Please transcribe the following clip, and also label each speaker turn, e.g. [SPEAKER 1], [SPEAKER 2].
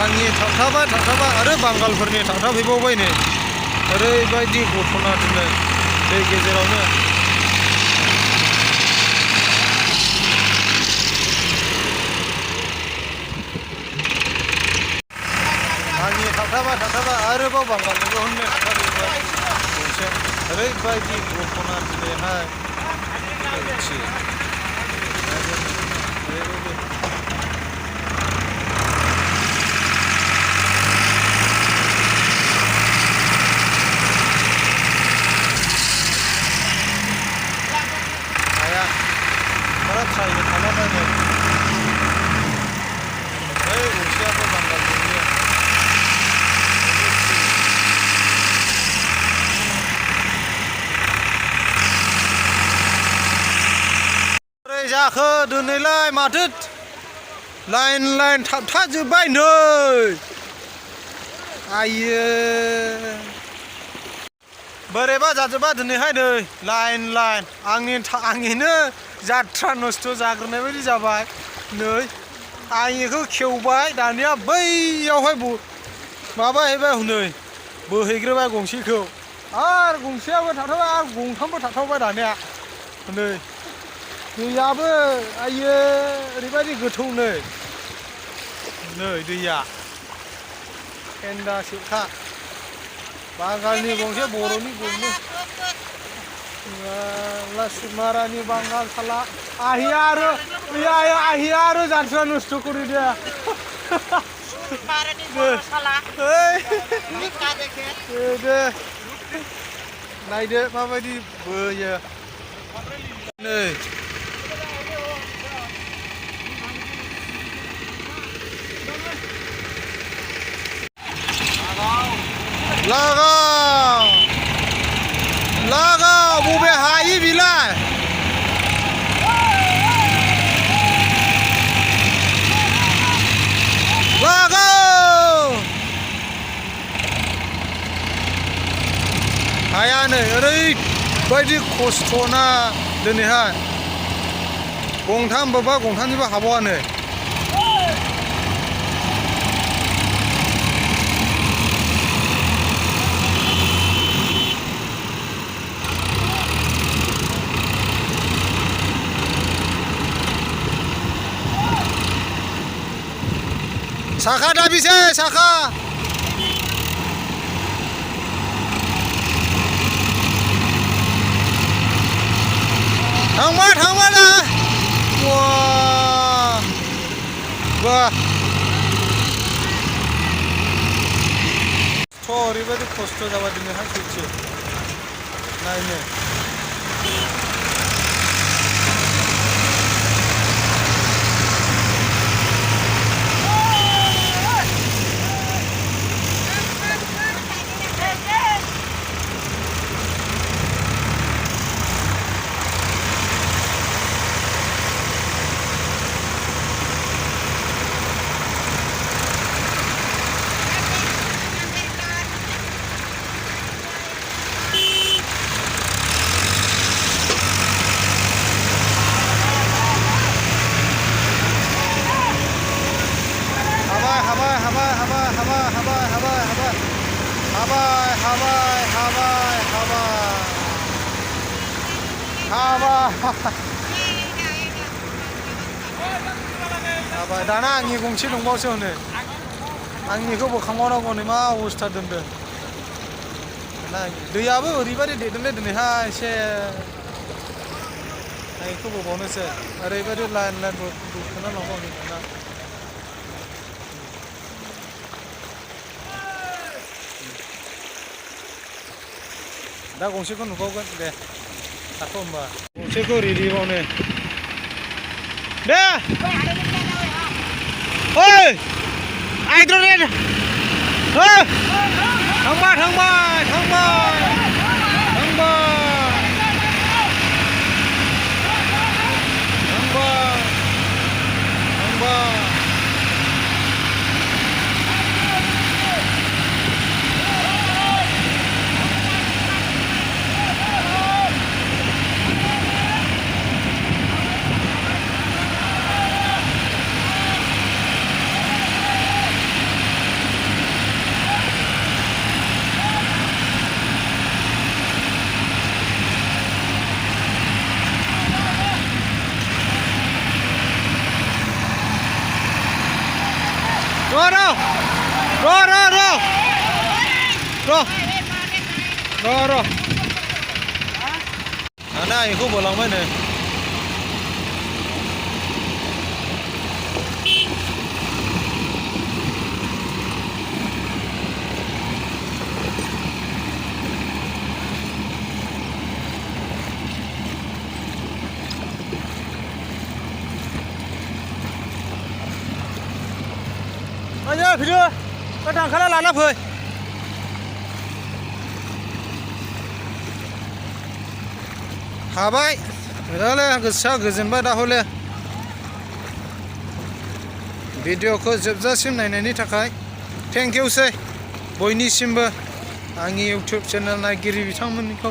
[SPEAKER 1] आंनि थाबथाबा आरो बांगालफोरनि थाबथाफैबावबाय नै ओरैबायदि घटना दिनै दै गेजेरावनो आंनि थाबथाबा आरोबाव बांगालनिबो हननै थाबथाफैबाय गंसे ओरैबायदि घटना दिनैहाय हाया बारा ट्रायबो खालामबायनो ओइ गंसेयाबो बांगालफोरनि बोरै जाखो दिनैलाय माथो लाइन थाबथाजोब्बाय नै आइयो बोरैबा जाजोब्बाय दिनैहाय नै लाइन आंनिनो जात्रा नस्थ' जाग्रोनाय बायदि जाबाय नै आंनिखौ खेवबाय दानिया बैयावहाय माबाहैबाय हनै बोहैग्रोबाय गंसेखौ आरो गंसेयाबो थाथावबाय आरो गंथामबो थाथावबाय दानिया नै दैयाबो आइयो ओरैबायदि गोथौ नै दैया फेन्दासेखा बांगालनि गंसे बर'नि गंनै मारानि बांगाल साला আহিया आरो जात्रा नस्थ' करि दे दे नायदो माबायदि बोयो नै लागाव बबे हायो बिलाय लागाव हाया नै ओरैबायदि खस्थ'ना दिनैहाय गंथामबा गंथामनिबो हाबावा नै साखा दाबिसे साखा थांबाय ना बा ओरैबायदि खस्थ' जाबाय दिनैहाय सैथो नायनो हाबाय दाना आंनि गंसे दंबावसो हनै आंनिखौ बोखांबावनांगौ नै मा अबस्था दोनदों दैयाबो ओरैबायदि देरदोंलै दिनैहाय एसे बेखौ बोबावनोसै ओरैबायदि लाइन बोखोना लांबाव दाना दा गंसेखौ नुबावगोन दे थाथ' होमबा गंसेखौ रेडि बावनो दे ओइ आइद्रनेट थांबाय Rô đâu. Rô rô rô. Rô. Rô rô. À này không bỏ lòng mấy này. Anh ơi, phía chưa? Các thằng khá là lạ lắm rồi. Habai, đó गोसोआ गोजोनबाय दा हले भिडिअखौ जोबजासिम नायनायनि थाखाय थेंक इउ सै बयनिसिमबो आंनि इउटिउब चेनेल नायगिरि बिथांमोनखौ